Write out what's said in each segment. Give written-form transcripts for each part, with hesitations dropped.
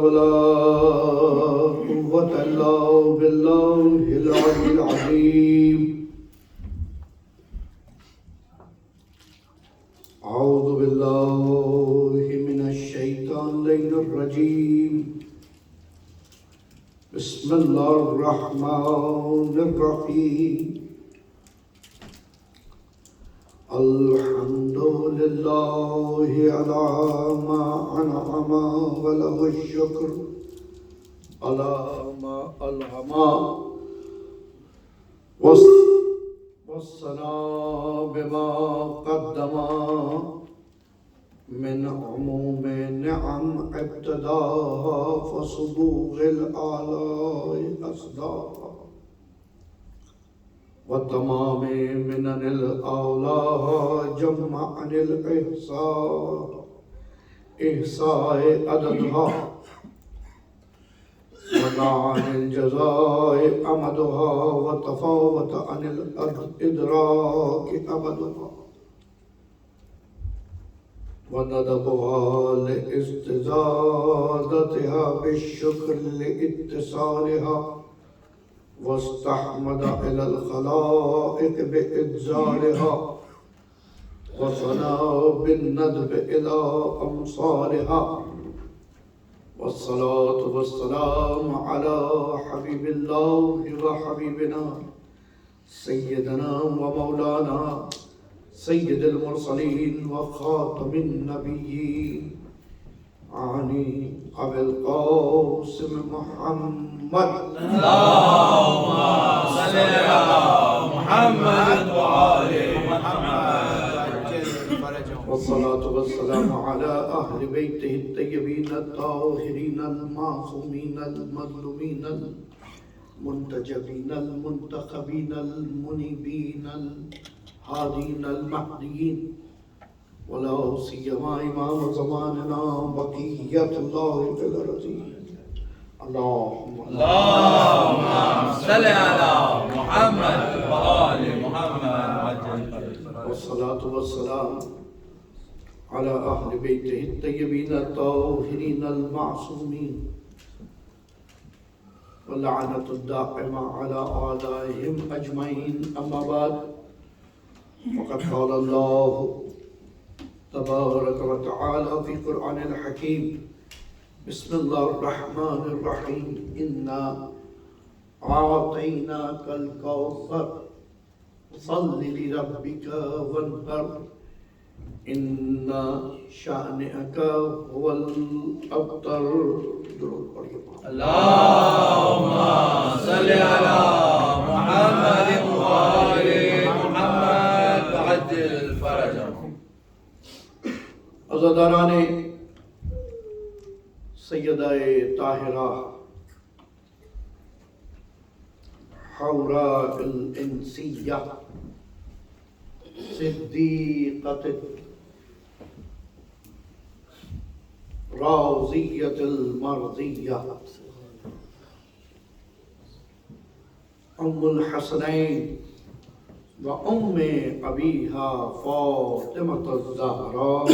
ولا قوة إلا بالله العلي العظيم. أعوذ بالله من الشيطان الرجيم. بسم الله الرحمن الرحيم. الحمد لله على ما أنعم وله الشكر على ما ألهم والثناء بما قدم من عموم نعم ابتداها فصبوغ الآلاء أصداها وتمام منن الأولاء جمع عن إحصاء عددها ونع عن الجزاء أمدها وتفاوت عن الإدراك أبدها وندبها لاستزادتها بالشكر لاتصالها واستحمد إلى الخلائق بإجزالها وثنى بالندب إلى أمصارها والصلاة والسلام على حبيب الله وحبيبنا سيدنا ومولانا سيد المرسلين وخاتم النبيين عني أبي القاسم محمد. اللهم صل على محمد وآل محمد. والصلاة والسلام على أهل بيته الطيبين الطاهرين المعصومين المظلومين المنتجبين المنتخبين المنيبين الهادين المهديين ولا سيما إمام زماننا بقية الله في الأرض. اللهم صل على محمد وآل محمد. والصلاة والسلام على أهل بيته الطيبين الطاهرين المعصومين واللعنة الدائمة على أعدائهم أجمعين. أما بعد فقد قال الله تبارك وتعالى في قرآن الحكيم بسم الله الرحمن الرحيم إنا أعطيناك الكوثر صل لربك وانحر إن شأنك هو الأبتر. اللهم صل على محمد وآل محمد وعجل فرجهم. عزاداران سیدہ طاہرہ حوراء الانسیہ صدیقۃ راضیۃ المرضیہ ام الحسنین وأم أبيها فاطمة الزهراء.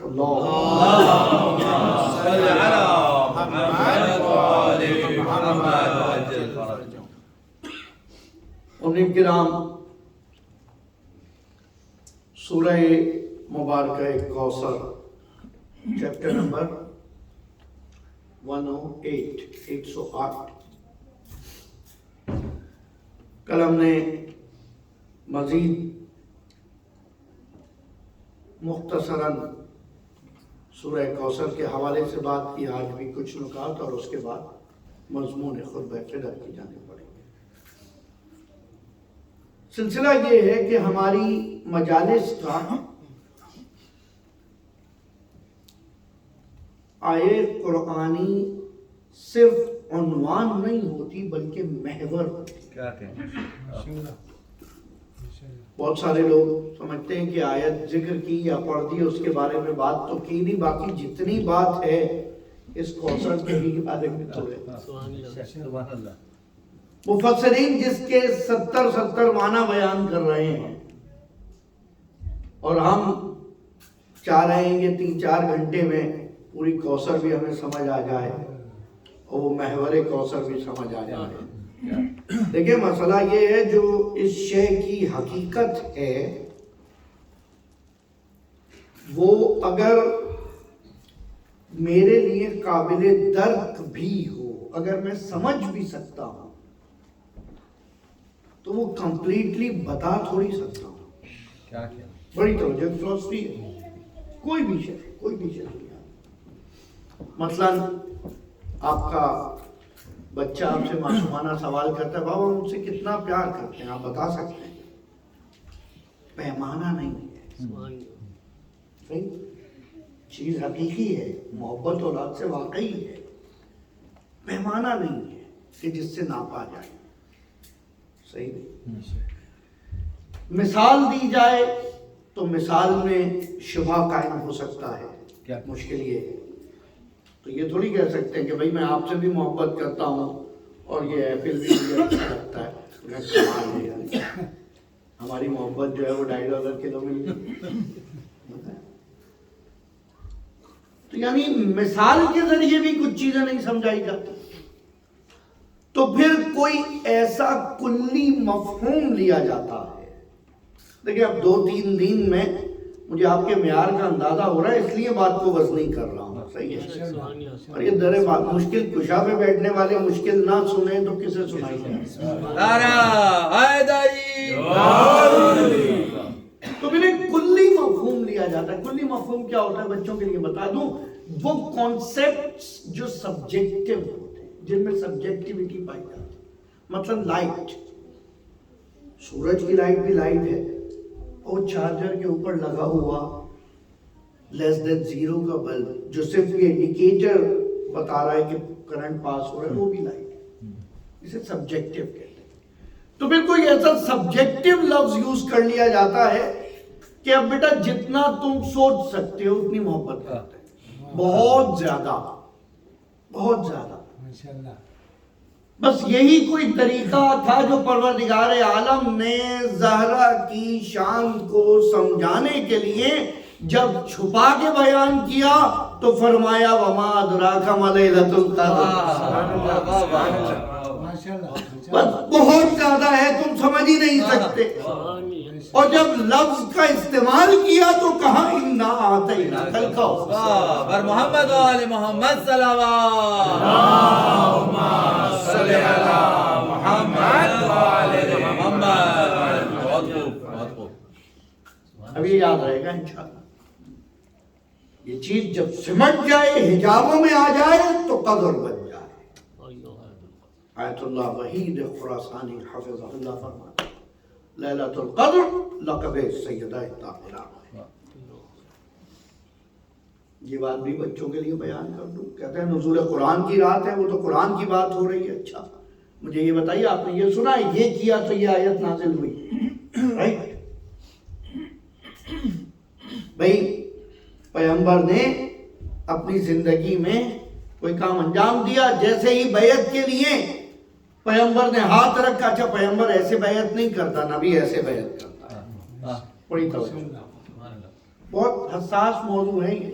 اللهم صل على محمد وآل محمد وعجل فرجهم. امین کرام، سورہ مبارکہ کوثر چیپٹر نمبر 108. کل ہم نے مزید مختصراً سورہ کوثر کے حوالے سے بات کی. آج بھی کچھ نکات اور اس کے بعد مضمون خطبہ فدر کی جانب پڑیں گے. سلسلہ یہ ہے کہ ہماری مجالس کا آیے قرآنی صرف عنوان نہیں ہوتی بلکہ محور. کیا کہیں؟ بہت سارے لوگ سمجھتے ہیں کہ آیت ذکر کی یا پڑھ دی اس کے بارے میں بات تو کی نہیں، باقی جتنی بات ہے اس کوثر کے بارے میں تو ہے. سبحان اللہ. مفسرین جس کے 70 معنی بیان کر رہے ہیں اور ہم چاہ رہے ہیں کہ 3-4 گھنٹے میں پوری کوثر بھی ہمیں سمجھ آ جائے، اور وہ محور کوثر بھی سمجھ آ جائے. دیکھیں مسئلہ یہ ہے جو اس شے کی حقیقت ہے وہ اگر میرے لیے قابل درک بھی ہو، اگر میں سمجھ بھی سکتا ہوں تو وہ کمپلیٹلی بتا تھوڑی سکتا ہوں. کیا کیا بڑی توجہ فلسفی ہے. کوئی بھی شے مثلا آپ کا بچہ آپ سے معصومانہ سوال کرتا ہے بابا مجھ سے کتنا پیار کرتے ہیں، آپ بتا سکتے ہیں؟ پیمانہ نہیں ہے، صحیح چیز حقیقی ہے، محبت اولاد سے واقعی ہے، پیمانہ نہیں ہے کہ جس سے ناپا جائے. صحیح مثال دی جائے تو مثال میں شبہ قائم ہو سکتا ہے. کیا مشکل یہ ہے تو یہ تھوڑی کہہ سکتے ہیں کہ بھائی میں آپ سے بھی محبت کرتا ہوں اور یہ ایپل بھی مجھے اچھا لگتا ہے. کمال ہے یار، ہماری محبت جو ہے وہ $2.5 کلو مل گئی. تو یعنی مثال کے ذریعے بھی کچھ چیزیں نہیں سمجھائی جاتی. تو پھر کوئی ایسا کلی مفہوم لیا جاتا ہے. دیکھیں اب 2-3 دن میں مجھے آپ کے معیار کا اندازہ ہو رہا ہے، اس لیے بات کو وزنی کر رہا ہوں. صحیح ہے. اور یہ در بات مشکل کشا پہ بیٹھنے والے مشکل نہ سنیں تو کسے سنائی جائے. نعرہ حیدری. تو پھر ایک کلی مفہوم لیا جاتا ہے. کلی مفہوم کیا ہوتا ہے بچوں کے لیے بتا دوں، وہ کانسیپٹس جو سبجیکٹیو ہوتے ہیں، جن میں سبجیکٹیوٹی پائی جاتی ہے. مثلا لائٹ، سورج کی لائٹ بھی لائٹ ہے، اور چارجر کے اوپر لگا ہوا <0 کا بلب جو صرف یہ انڈیکیٹر بتا رہا ہے کہ کرنٹ پاس ہو رہا ہے، وہ بھی لائٹ ہے. اسے سبجیکٹیو کہتے ہیں. تو پھر کوئی ایسا سبجیکٹیو لفظ یوز کر لیا جاتا ہے کہ اب بیٹا جتنا تم سوچ سکتے ہو اتنی محبت کرتے ہیں، بہت زیادہ. بس یہی کوئی طریقہ تھا جو پروردگار عالم نے زہرا کی شان کو سمجھانے کے لیے جب چھپا کے بیان کیا تو فرمایا وما ادراک ما لیلۃ القدر. بس بہت زیادہ ہے، تم سمجھ ہی نہیں سکتے. اور جب لفظ کا استعمال کیا تو کہا انا اعطیناک الکوثر. بر محمد و آل محمد صلوات. اللہم صل علی محمد و آل محمد. بہت خوب. اب یہ یاد رہے گا انشاءاللہ. یہ چیز جب سمٹ جائے، حجابوں میں آ جائے تو قدر بن جائے. آیت اللہ وحید خراسانی حفظہ اللہ فرماتا لیلۃ القدر لقب سیدہ طاہرہ. یہ بات بھی بچوں کے لیے بیان کر دوں. کہتے ہیں نزول قرآن کی رات ہے، وہ تو قرآن کی بات ہو رہی ہے. اچھا مجھے یہ بتائیے، آپ نے یہ سنا ہے یہ کیا تو یہ آیت نازل ہوئی، رائٹ؟ بھائی پیغمبر نے اپنی زندگی میں کوئی کام انجام دیا، جیسے ہی بیعت کے لیے پیغمبر نے ہاتھ رکھا. اچھا پیغمبر ایسے بیعت نہیں کرتا، نبی ایسے بیعت کرتا ہے. بڑی توجہ، بہت حساس موضوع ہے یہ.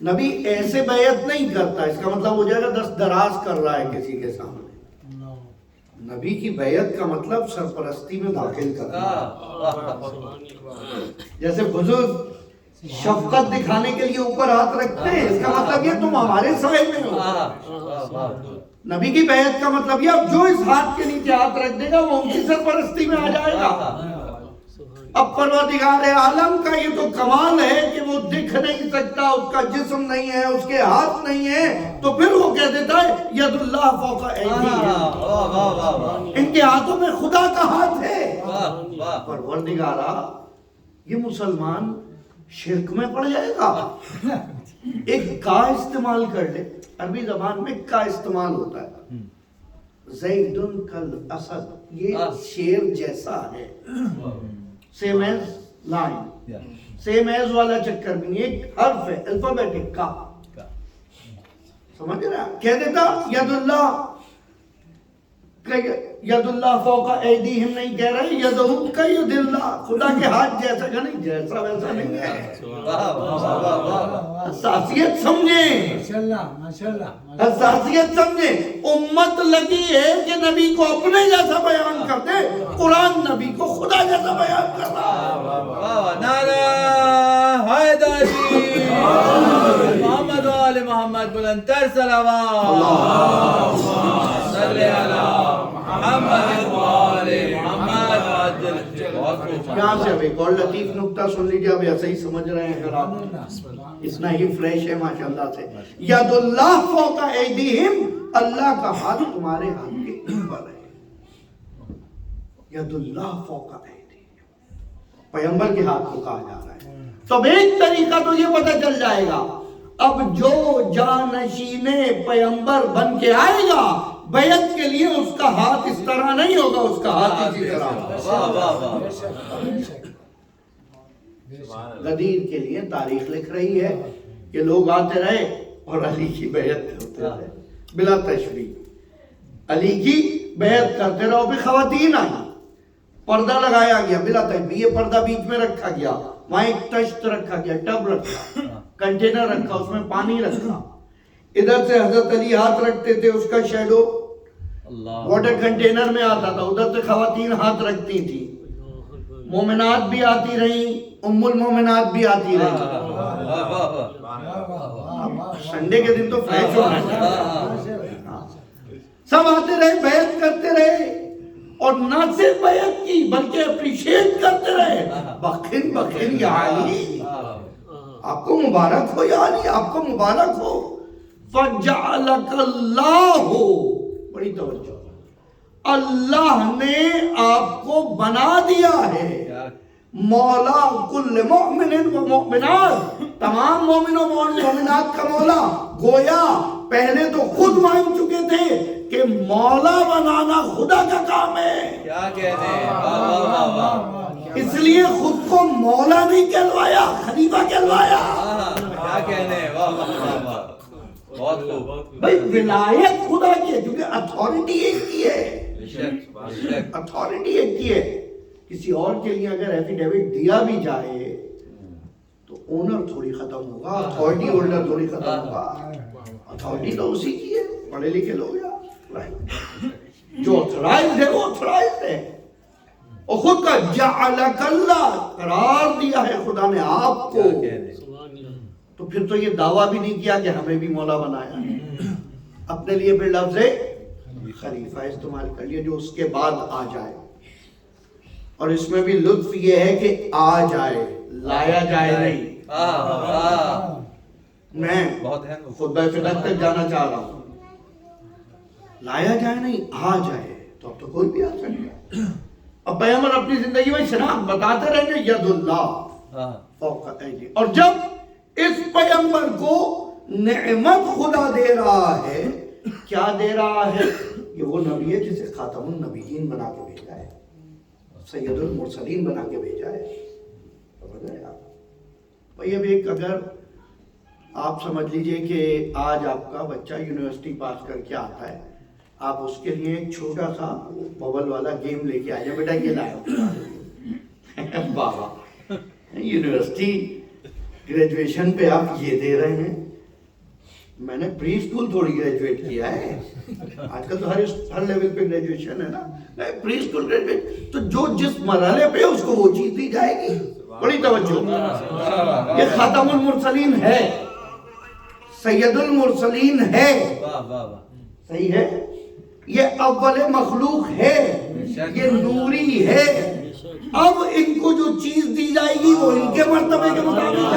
نبی ایسے بیعت نہیں کرتا، اس کا مطلب ہو جائے گا دست دراز کر رہا ہے کسی کے سامنے. نبی کی بیعت کا مطلب سرپرستی میں داخل کرنا. جیسے بزرگ شفقت دکھانے کے لیے اوپر ہاتھ رکھتے ہیں، اس کا مطلب یہ تم ہمارے سائے میں ہو. نبی کی بیعت کا مطلب یہ اب جو اس ہاتھ کے نیچے ہاتھ رکھ دے گا وہ ان کی سرپرستی میں آ جائے گا. اب پروردگار عالم کا یہ تو کمال ہے کہ وہ دکھ نہیں سکتا، اس کا جسم نہیں ہے، اس کے ہاتھ نہیں ہے، تو پھر وہ کہہ دیتا ہے ید اللہ فوق ایدیہم، ان کے ہاتھوں میں خدا کا ہاتھ ہے. پروردگارا یہ مسلمان شرک میں پڑ جائے گا. ایک کا استعمال کر لے، عربی زبان میں کا استعمال ہوتا ہے. زیدن کل اسد، یہ شیر جیسا ہے. Same as line, same as والا چکر بھی نہیں، ایک حرف ہے الفابیٹک کا. سمجھ رہا؟ کہہ دیتا ید اللہ کہ ید اللہ فوق ایدیہم نہیں کہہ رہے، یدہو کید اللہ، خدا کے ہاتھ جیسا کا نہیں، جیسا ویسا نہیں ہے۔ حساسیت سمجھیں، حساسیت سمجھیں۔ امت لگی ہے کہ نبی کو اپنے جیسا بیان کر دے، قرآن نبی کو خدا جیسا بیان کر رہا ہے۔ نعرہ حیدری، محمد و آل محمد، بلندتر صلوات، صلی اللہ محمد و آل محمد۔ یہاں سے اب ایک اور لطیف نکتہ سن لیجیے، اب ایسا ہی سمجھ رہے ہیں اگر آپ، اتنا ہی فریش ہے ماشاءاللہ سے۔ ید اللہ فوق ایدیہم، اللہ کا ہاتھ تمہارے ہاتھ کے اوپر ہے۔ ید اللہ فوق ایدیہم، پیغمبر کے ہاتھ کو کہا جا رہا ہے۔ تو ایک طریقہ تو یہ پتہ چل جائے گا، اب جو جانشین پیغمبر بن کے آئے گا بیعت کے لیے، اس کا ہاتھ اس طرح نہیں ہوگا، اس کا ہاتھ اسی طرح ہوگا۔ غدیر کے لیے تاریخ لکھ رہی ہے کہ لوگ آتے رہے اور علی کی بیعت کرتے رہے بلا تشبیہ، علی کی بیعت کرتے رہے، پھر خواتین آئی، پردہ لگایا گیا بلا تشبیہ، یہ پردہ بیچ میں رکھا گیا، وہاں ایک تشت رکھا گیا، ٹب رکھا، کنٹینر رکھا، اس میں پانی رکھا، ادھر سے حضرت علی ہاتھ رکھتے تھے، اس کا شیڈو واٹر کنٹینر میں آتا تھا، ادھر سے خواتین ہاتھ رکھتی تھی، مومنات بھی آتی رہیں، ام المومنات بھی آتی رہیں۔ سنڈے کے دن تو فریش ہونا ہے، سب آتے رہے، بیعت کرتے رہے، اور نہ صرف بیعت کی بلکہ اپریشیٹ کرتے رہے، بخن بخن یا علی، آپ کو مبارک ہو یا علی، آپ کو مبارک ہو۔ فَجَعَلَكَ اللَّهُ، بڑی توجہ، اللہ نے آپ کو بنا دیا ہے مولا کل مؤمن و مؤمنات، تمام مومن و مومنات کا مولا۔ گویا پہلے تو خود مان چکے تھے کہ مولا بنانا خدا کا کام ہے، کیا کہنے، اس لیے خود کو مولا نہیں کہلوایا، خلیفہ کہلوایا۔ کیا کہنے، بہت خوب بھئی ولایت خدا کی ہے، کیونکہ اتھارٹی ایک کی ہے، اتھارٹی ایک کی ہے۔ کسی اور کے لیے اگر ایفیڈیوٹ دیا بھی جائے تو اونر تھوڑی ختم ہوگا، اتھارٹی ہولڈر تھوڑی ختم ہوگا، اتھارٹی تو اسی کی ہے، پڑھے لکھے لوگ یا جو اتھرائزڈ ہے وہ اتھرائزڈ ہے۔ اور خود کا جعلک اللہ، قرار دیا ہے خدا نے آپ کو، تو پھر تو یہ دعویٰ بھی نہیں کیا کہ ہمیں بھی مولا بنایا ہے، اپنے لیے پھر لفظ خلیفہ استعمال کر لیا جو اس کے بعد آ جائے۔ اور اس میں بھی لطف یہ ہے کہ آ جائے، لایا جائے نہیں۔ میں خطبہ فدق تک جانا چاہ رہا ہوں، لایا جائے نہیں، آ جائے تو اب تو کوئی بھی آ سکتا ہے۔ اب پیغمبر اپنی زندگی میں شناخت بتاتے رہیں گے، ید اللہ فوق ایدی، اور جب اس پیغمبر کو نعمت خدا دے رہا ہے، کیا دے رہا ہے؟ یہ وہ نبی ہے جسے خاتم النبیین بنا کے بھیجا ہے، سید المرسلین بنا کے بھیجا ہے۔ سمجھ رہے آپ؟ بھئی اب ایک اگر آپ سمجھ لیجئے کہ آج آپ کا بچہ یونیورسٹی پاس کر کے آتا ہے، آپ اس کے لیے ایک چھوٹا سا ببل والا گیم لے کے آئے، بیٹا یہ لائے بابا یونیورسٹی گریجویشن پہ آپ یہ دے رہے ہیں، میں نے پری اسکول تھوڑی گریجویٹ کیا ہے، آج کل تو ہر لیول پہ گریجویشن ہے نا، پری اسکول گریجویٹ، تو جو جس مرحلے پہ اس کو وہ چیز دی جائے گی۔ بڑی توجہ، یہ خاتم المرسلین ہے، سید المرسلین ہے، صحیح ہے، یہ اول مخلوق ہے، یہ نوری ہے۔ اب ان کو جو چیز دی جائے گی وہ ان کے مرتبے کے مطابق،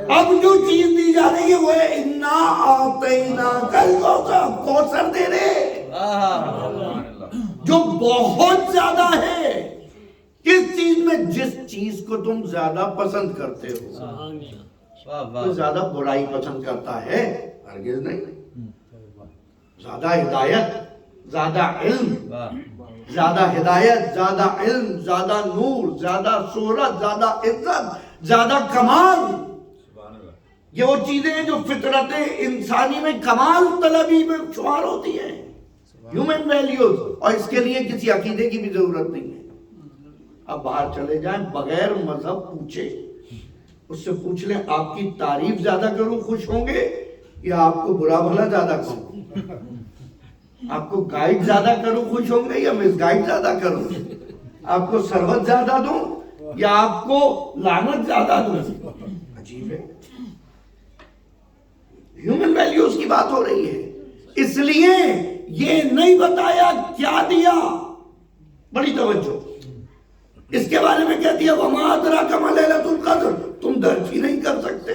اب جو چیز دی جا رہی ہے وہ ہے انا اعطیناک الکوثر، کوثر دے رہے، جو بہت زیادہ ہے۔ کس چیز میں؟ جس چیز کو تم زیادہ پسند کرتے ہو۔ کوئی زیادہ برائی پسند کرتا ہے؟ ہرگز نہیں۔ زیادہ ہدایت، زیادہ علم، زیادہ ہدایت، زیادہ علم، زیادہ نور، زیادہ شہرت، زیادہ عزت، زیادہ کمال، یہ وہ چیزیں ہیں جو فطرت انسانی میں کمال طلبی میں شمار ہوتی ہیں، ہیومن ویلیوز، اور اس کے لیے کسی عقیدے کی بھی ضرورت نہیں ہے۔ اب باہر چلے جائیں، بغیر مذہب پوچھے، اس سے پوچھ لیں آپ کی تعریف زیادہ کروں خوش ہوں گے یا آپ کو برا بھلا زیادہ کروں؟ آپ کو گائیڈ زیادہ کروں خوش ہوں گے یا مس گائیڈ زیادہ کروں؟ آپ کو سربت زیادہ دوں یا آپ کو لعنت زیادہ دوں؟ عجیب ہے، ہیومن ویلیوز کی بات ہو رہی ہے، اس لیے یہ نہیں بتایا کیا دیا، بڑی توجہ، اس کے بارے میں کہہ دیا وَمَا أَدْرَاكَ مَا لَيْلَةُ الْقَدْرِ، تم درک ہی نہیں کر سکتے،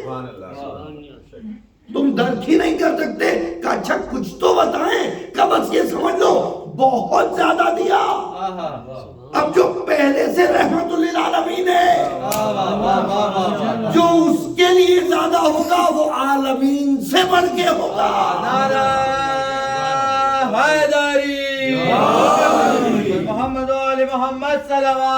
تم درک ہی نہیں کر سکتے، کہ اچھا کچھ تو بتائیں، کہ بس یہ سمجھ لو بہت زیادہ دیا۔ اب جو پہلے سے رحمت للعالمین ہے، جو اس کے لیے زیادہ ہوگا وہ عالمین سے بڑھ کے ہوگا۔ نعرہ حیدری، محمد و آل محمد صلوات،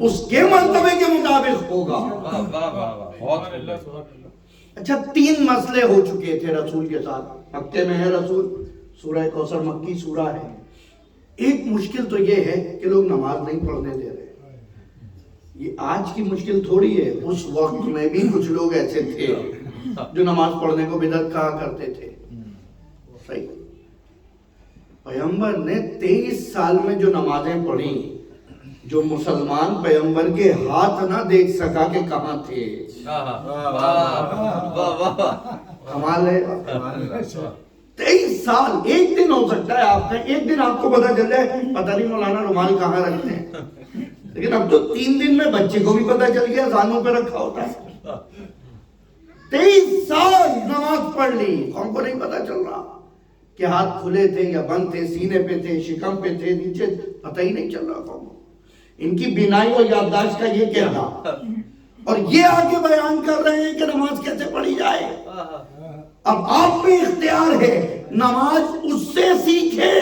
اس کے مرتبے کے مطابق ہوگا۔ اچھا، 3 مسئلے ہو چکے تھے رسول کے ساتھ، مکے میں ہے رسول، سورہ کوثر مکی سورہ ہے۔ ایک مشکل تو یہ ہے کہ لوگ نماز نہیں پڑھنے دے رہے، یہ آج کی مشکل تھوڑی ہے، اس وقت میں بھی کچھ لوگ ایسے تھے جو نماز پڑھنے کو بدعت کہا کرتے تھے۔ صحیح، پیغمبر نے 23 سال میں جو نمازیں پڑھی، جو مسلمان پیغمبر کے ہاتھ نہ دیکھ سکا کہ کہاں تھے، کمال ہے۔ 23 سال، ایک دن ہو سکتا ہے آپ کا، ایک دن آپ کو پتا چل جائے پتہ نہیں مولانا رومال کہاں رکھتے ہیں، لیکن اب تو 3 دن میں بچے کو بھی پتا چل گیا زانوں پہ رکھا ہوتا ہے۔ 23 سال نماز پڑھ لی، قوم کو نہیں پتا چل رہا کہ ہاتھ کھلے تھے یا بند تھے، سینے پہ تھے، شکم پہ تھے، نیچے، پتہ ہی نہیں چل رہا قوم کو۔ ان کی بینائی اور یادداشت کا یہ کہنا، اور یہ آگے بیان کر رہے ہیں کہ نماز کیسے پڑھی جائے۔ اب آپ میں اختیار ہے، نماز اس سے سیکھے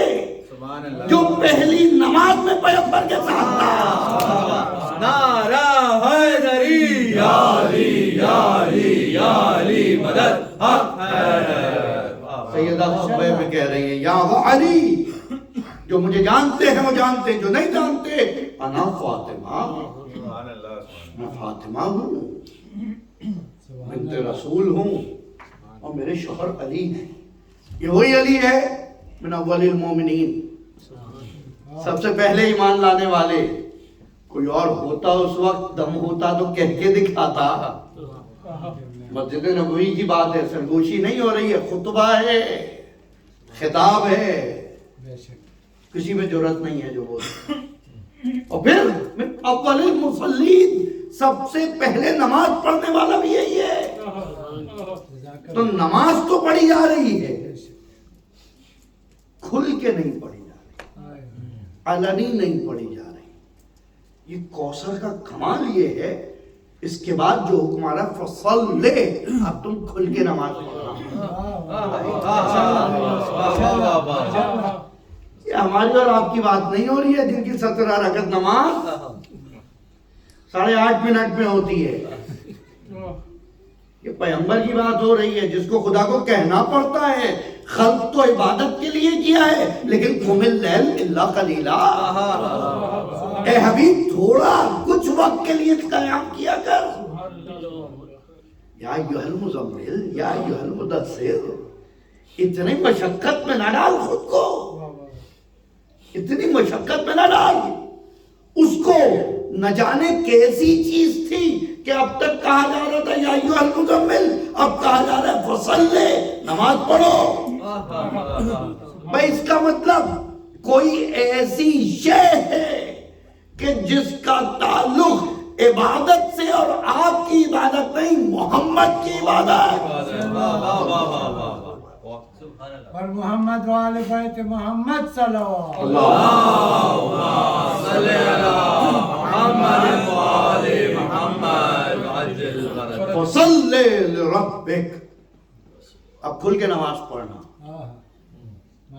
جو پہلی نماز میں پیغمبر کے ساتھ تھا۔ نعرہ حیدری، یا علی یا علی یا علی مدد حق ہے۔ سیدہ خطبہ میں کہہ رہی ہیں یا وہ علی، جو مجھے جانتے ہیں وہ جانتے ہیں، جو نہیں جانتے انا فاطمہ، میں فاطمہ ہوں، بنت رسول ہوں، اور میرے شوہر علی ہیں۔ یہ وہی علی ہے من اول المومنین، سب سے پہلے ایمان لانے والے۔ کوئی اور ہوتا اس وقت دم ہوتا تو کہہ کے دکھاتا۔ مسجد نبوی کی بات ہے، سرگوشی نہیں ہو رہی ہے، خطبہ ہے، خطاب ہے، کسی میں جرات نہیں ہے جو بولے۔ اور پھر اول المصلین، سب سے پہلے نماز پڑھنے والا بھی یہی ہے۔ تو نماز تو پڑھی جا رہی ہے، کھل کے نہیں پڑھی جا رہی، علنی نہیں پڑھی جا رہی۔ یہ کوثر کا کمال یہ ہے، اس کے بعد جو حکم آ رہا ہے فصلِ، اب تم کھل کے نماز پڑھنا۔ یہ ہماری اور آپ کی بات نہیں ہو رہی ہے، جن کی 17 رکعت نماز 8.5 منٹ میں ہوتی ہے۔ یہ پیغمبر کی بات ہو رہی ہے، جس کو خدا کو کہنا پڑتا ہے خلق تو عبادت کے لیے کیا ہے، لیکن قم اللیل الا قلیلا، اے حبیب تھوڑا کچھ وقت کے لیے قیام کیا کر۔ یا ایھا المزمل یا ایھا المدثر، اتنی مشقت میں نہ ڈال خود کو، اتنی مشقت میں نہ ڈال۔ اس کو نہ جانے کیسی چیز تھی کہ اب تک کہا جا رہا تھا یا ایھا المزمل، اب کہا جا رہا ہے فصلی، نماز پڑھو۔ بھائی اس کا مطلب کوئی ایسی شے ہے کہ جس کا تعلق عبادت سے، اور آپ کی عبادت نہیں، محمد کی عبادت۔ اور محمد و آل بیت محمد صلوات۔ اللہم صلی علی محمد و آل محمد عجل فرج۔ فصلی لربک، اب کھل کے نماز پڑھنا۔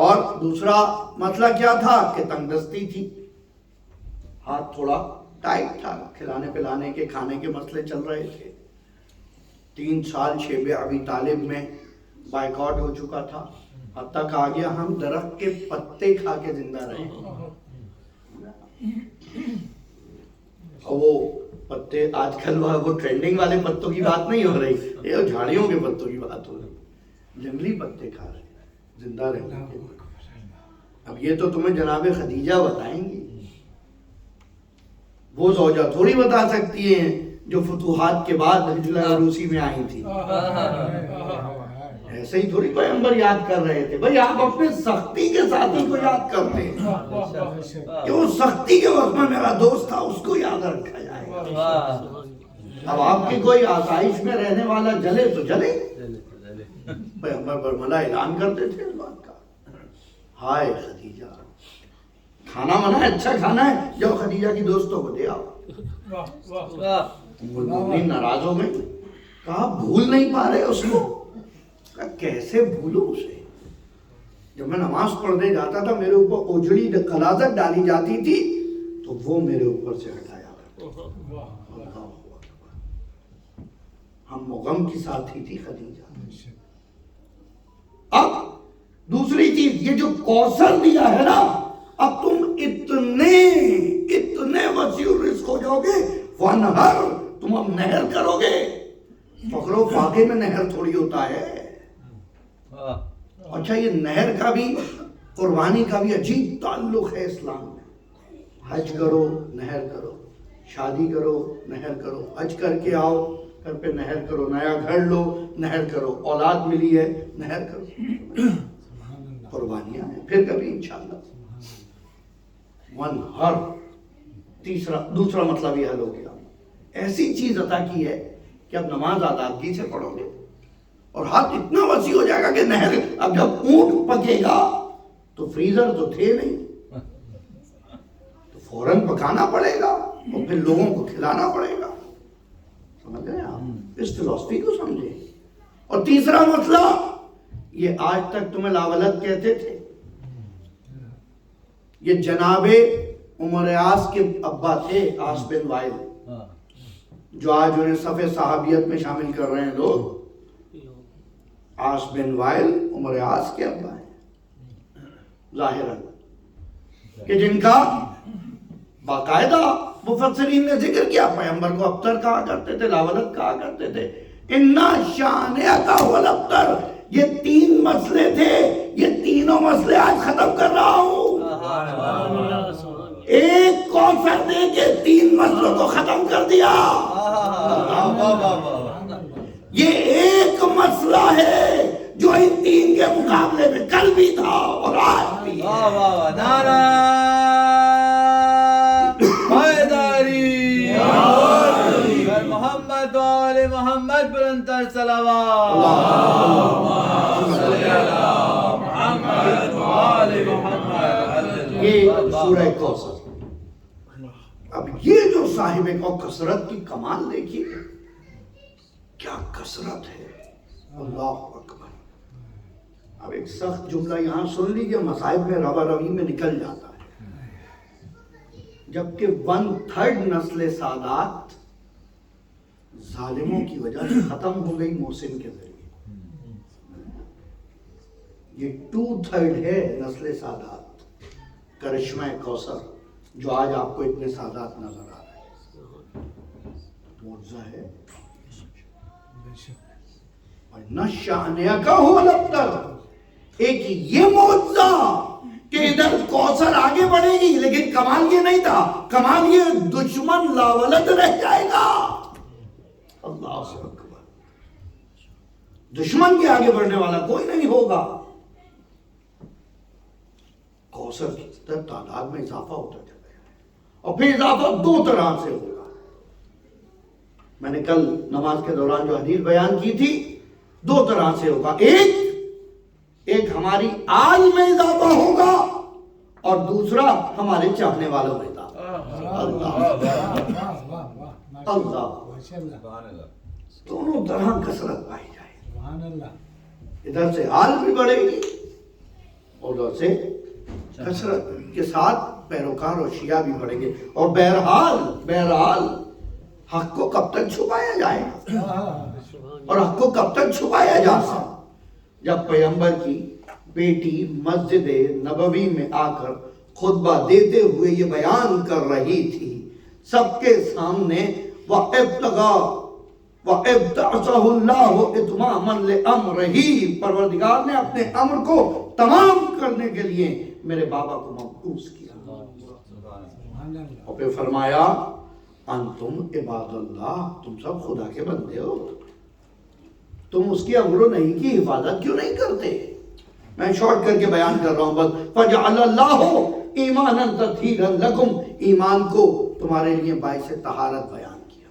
اور دوسرا مسئلہ کیا تھا کہ تنگ دستی تھی، ہاتھ تھوڑا ٹائٹ تھا، کھلانے پلانے کے کھانے کے مسئلے چل رہے تھے۔ 3 سال شیب ابی طالب میں بائیکاٹ ہو چکا تھا، حتیٰ کہا گیا ہم درخت کے پتے کھا کے زندہ رہے۔ اور وہ پتے آج کل وہ ٹرینڈنگ والے پتوں کی بات نہیں ہو رہی، یہ جھاڑیوں کے پتوں کی بات ہو رہی، جنگلی پتے کھا رہے ہیں زندہ رہنے کے لیے۔ اب یہ تو تمہیں جناب خدیجہ بتائیں گی، وہ زوجہ تھوڑی بتا سکتی ہیں جو فتوحات کے بعد ہجرت عروسی میں آئی تھی۔ ایسے ہی تھوڑی پیغمبر یاد کر رہے تھے، بھئی آپ اپنے سختی کے ساتھی کو یاد کرتے ہیں کہ وہ سختی کے وقت میں میرا دوست تھا، اس کو یاد رکھا جائے گا۔ اب آپ کی کوئی آسائش میں رہنے والا جلے تو جلے، پیغمبر برملا اعلان کرتے تھے اس بات کا۔ ہائے خدیجہ، کھانا منع ہے، اچھا کھانا ہے، جب خدیجہ کی دوستوں کو دے آؤ۔ المومنین ناراض ہو گئی، کہا بھول نہیں پا رہے اس کو، کہا کیسے بھولوں اسے؟ جب میں نماز پڑھنے جاتا تھا میرے اوپر اجڑی غلاظت ڈالی جاتی تھی تو وہ میرے اوپر سے ہٹایا کرتا۔ ہم مغم کی ساتھی تھی خدیجہ۔ اب دوسری چیز، یہ جو کوثر دیا ہے نا، اب تم اتنے وسیع رزق ہو جاؤ گے، وَنْهَرْ، تم اب نہر کرو گے۔ فقر و فاقے میں نہر تھوڑی ہوتا ہے۔ اچھا یہ نہر کا بھی، قربانی کا بھی عجیب تعلق ہے اسلام میں۔ حج کرو نہر کرو، شادی کرو نہر کرو، حج کر کے آؤ گھر پہ نہر کرو، نیا گھر لو نہر کرو، اولاد ملی ہے نہر کرو، قربانیاں ہیں۔ پھر کبھی انشاءاللہ ہر دوسرا مطلب یہ حل ہو گیا، ایسی چیز عطا کی ہے کہ اب نماز آدابگی سے پڑھو گے اور ہاتھ اتنا وسیع ہو جائے گا کہ نہر، اب جب اونٹ پکے گا تو فریزر تو تھے نہیں، تو فوراً پکانا پڑے گا اور پھر لوگوں کو کھلانا پڑے گا۔ سمجھ رہے ہیں آپ اس فلسفی کو سمجھے۔ اور تیسرا مسئلہ، یہ آج تک تمہیں لاولد کہتے تھے، یہ جناب عمر عاص کے ابا تھے، عاص بن وائل، جو آج انہیں صف صحابیت میں شامل کر رہے ہیں لوگ۔ عاص بن وائل عمر عاص کے ابا ہیں ظاہراً، کہ جن کا باقاعدہ مفسرین نے ذکر کیا، پیغمبر کو ابتر کہا کرتے تھے، لاولد کہا کرتے تھے۔ اِنَّا شَانِئَكَ هُوَ الْأَبْتَرُ، یہ 3 مسئلے تھے، یہ تینوں مسئلے آج ختم کر رہا ہوں۔ ایک کوثر دے کے 3 مسئلوں کو ختم کر دیا۔ یہ ایک مسئلہ ہے جو ان 3 کے مقابلے میں کل بھی تھا اور آج بھی ہے۔ نعرہ حیدری، محمد وآل محمد بلندتر صلوات، محمد وآل محمد۔ یہ سورہ کوثر۔ اب یہ جو صاحب کو کثرت کی کمال دیکھیے، کیا کثرت ہے، اللہ اکبر۔ اب ایک سخت جملہ یہاں سن لیجیے، مصائب میں روا روی میں نکل جاتا ہے۔ جبکہ 1/3 نسل سادات ظالموں کی وجہ سے ختم ہو گئی محسن کے ذریعے، یہ 2/3 ہے نسل سادات، کرشمہ کوثر جو آج آپ کو اتنے سادات نظر آ رہے ہیں، معجزہ ہے۔ نَشَأْنِيَكَ هُوَ الْأَبْتَرُ، ایک یہ معجزہ کہ ادھر کوثر آگے بڑھے گی، لیکن کمال یہ نہیں تھا، کمال یہ دشمن لاولد رہ جائے گا۔ اللہ اکبر، دشمن کے آگے بڑھنے والا کوئی نہیں ہوگا۔ کوثر کی تعداد میں اضافہ ہوتا چلا جائے گا، اور پھر اضافہ 2 طرح سے ہوگا۔ میں نے کل نماز کے دوران جو حدیث بیان کی تھی، 2 طرح سے ہوگا۔ ایک ہماری آل میں اضافہ ہوگا اور دوسرا ہمارے چاہنے والوں میں اضافہ۔ اللہ، دونوں طرح کثرت پائی جائے، ادھر سے آل بھی بڑھے گی ادھر سے کثرت کے ساتھ پیروکار اور شیعہ بھی بڑھیں گے. اور بہرحال حق کو کب تک چھپایا جائے اور حق کو کب تک چھپایا جائے؟ جب پیغمبر کی بیٹی مسجد نبوی میں آ کر خطبہ دیتے ہوئے یہ بیان کر رہی تھی سب کے سامنے، وَإِبْتَعْصَهُ اللَّهُ إِتْمَامًا لِأَمْرِهِ، پروردگار نے اپنے امر کو تمام کرنے کے لیے میرے بابا کو مبعوث کیا. اور پھر فرمایا انتم عباد اللہ، تم سب خدا کے بندے ہو، تم اس کی امر و نہی کی حفاظت کیوں نہیں کرتے؟ میں شارٹ کر کے بیان کر رہا ہوں بس. فَجَعَلَ اللَّهُ ایماناً تطہیراً لَکُمْ، ایمان کو تمہارے لیے باعث طہارت بیان کیا.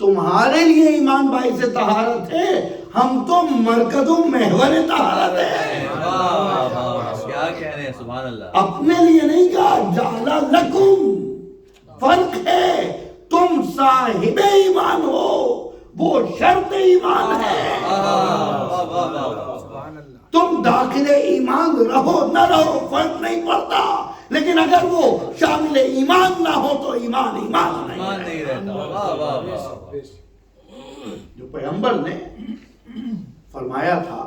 تمہارے لیے ایمان باعث طہارت ہے، ہم تو مرکز و محور طہارت ہے. کیا کہہ رہے ہیں، سبحان اللہ. اپنے لیے نہیں کہا، جعل لکم، فرق ہے. تم صاحب ایمان ہو، وہ شرط ایمان ہے. تم داخل ایمان رہو نہ رہو فرق نہیں پڑتا، لیکن اگر وہ شامل ایمان نہ ہو تو ایمان نہیں رہتا. جو پیغمبر نے فرمایا تھا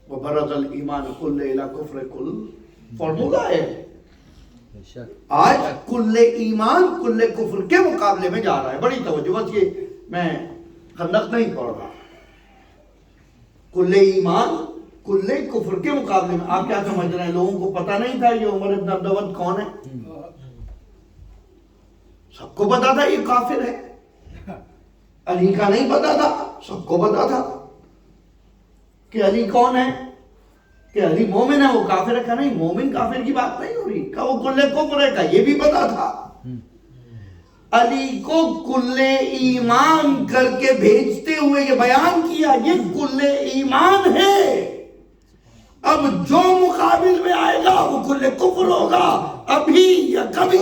وَبَرَزَ الْإِيمَانُ كُلَّ إِلَى كُفْرِ كُلْ، فارمولہ ہے. آج کل ایمان کل کفر کے مقابلے میں جا رہا ہے. بڑی توجہ، بس یہ میں خندق نہیں پڑھ رہا. کل ایمان کل کفر کے مقابلے میں. آپ کیا سمجھ رہے ہیں لوگوں کو پتہ نہیں تھا یہ عمر بن عبدود کون ہے؟ سب کو پتا تھا یہ کافر ہے. علی کا نہیں پتا تھا، سب کو پتا تھا کہ علی کون ہے، کہ علی مومن ہے، وہ کافر ہے. کہ نہیں، مومن کافر کی بات نہیں ہو رہی، کہ وہ کل کفر ہے، کا یہ بھی پتا تھا. علی کو کل ایمان کر کے بھیجتے ہوئے یہ بیان کیا یہ کل ایمان ہے. اب جو مقابل میں آئے گا وہ کل کفر ہوگا، ابھی یا کبھی.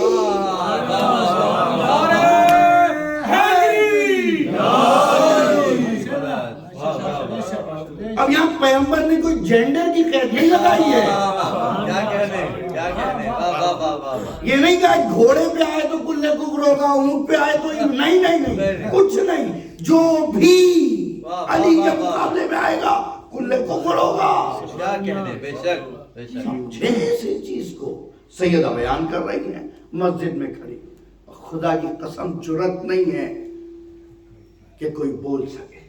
اب یہاں پیغمبر نے کوئی جینڈر کی قید نہیں لگائی ہے. یہ نہیں کہا گھوڑے پہ آئے تو کل کفر ہوگا، اونٹ پہ آئے تو نہیں، کچھ نہیں. جو بھی علی کے مقابلے میں آئے گا کل کفر ہوگا. سمجھے اسی چیز کو. سیدہ بیان کر رہی ہیں مسجد میں کھڑی، خدا کی قسم جرت نہیں ہے کہ کوئی بول سکے.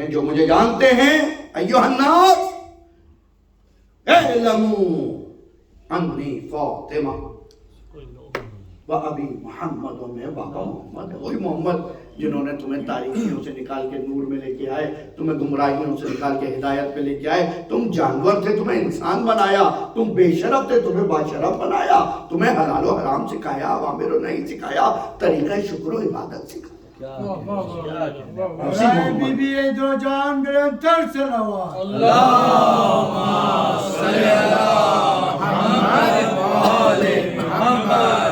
جو مجھے جانتے ہیں ایھا الناس اعلموا انی فاطمہ و ابی محمد، اور میں بابا محمد ہے. وہی محمد جنہوں نے تمہیں تاریکیوں سے نکال کے نور میں لے کے آئے، تمہیں گمراہیوں سے نکال کے ہدایت پہ لے کے آئے. تم جانور تھے، تمہیں انسان بنایا. تم بے شرف تھے، تمہیں باشرف بنایا. تمہیں حلال و حرام سکھایا، اوامر و نہی سکھایا، طریقہ شکر و عبادت سکھایا. بی بی دو جان برنتر صلوات. اللہم صلی علی محمد.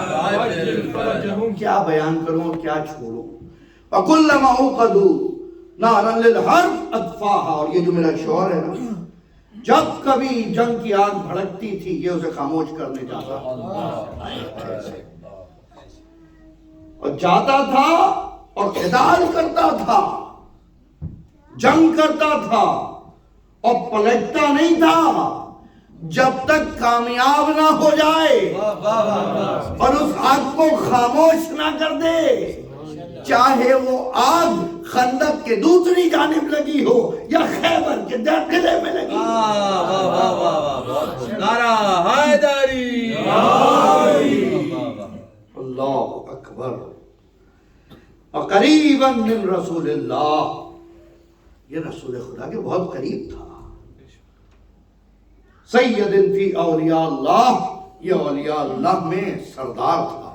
کیا بیان کروں اور کیا چھوڑوں. وَكُلَّمَا أُوقَدُوا نَارًا لِلْحَرْبِ أَطْفَاهَا، اور یہ جو میرا شعر ہے نا، جب کبھی جنگ کی آگ بھڑکتی تھی یہ اسے خاموش کرنے جاتا اور جاتا تھا اور قتال کرتا تھا، جنگ کرتا تھا اور پلٹتا نہیں تھا جب تک کامیاب نہ ہو جائے اور اس آگ کو خاموش نہ کر دے. چاہے وہ آگ خندق کے دوسری جانب لگی ہو یا خیبر کے داخلے میں لگی. نعرہ حیدری. اللہ اکبر. وقریبا من رسول اللہ، یہ رسول خدا کے بہت قریب تھا. سید فی اولیاء اللہ، یہ اولیاء اللہ میں سردار تھا.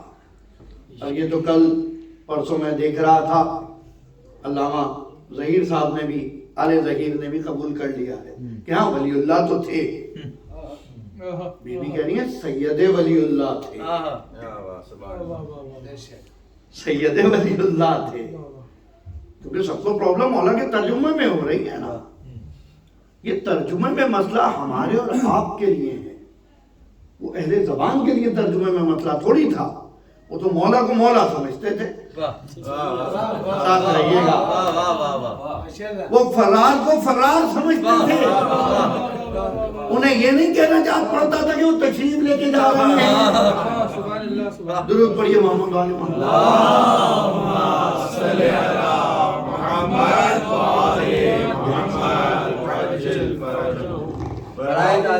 اور یہ تو کل پرسوں میں دیکھ رہا تھا علامہ ظہیر صاحب نے بھی، آل ظہیر نے بھی قبول کر لیا ہے کہ ہاں ولی اللہ تو تھے. بی بی کہہ رہی ہیں سید ولی اللہ تھے، سید ولی اللہ تھے. کیونکہ سب کو پرابلم مولا کے ترجمے میں ہو رہی ہے نا. یہ ترجمے میں مسئلہ ہمارے اور آپ کے لیے ہے، وہ اہل زبان کے لیے ترجمے میں مسئلہ تھوڑی تھا. وہ تو مولا کو مولا سمجھتے تھے. ساتھ رہیے گا. وہ فرار کو فرار سمجھتے تھے. انہیں یہ نہیں کہنا چاہت پڑتا تھا کہ وہ تشریف لے کے جا رہے ہیں. درود پڑھیے محمد علی محمد.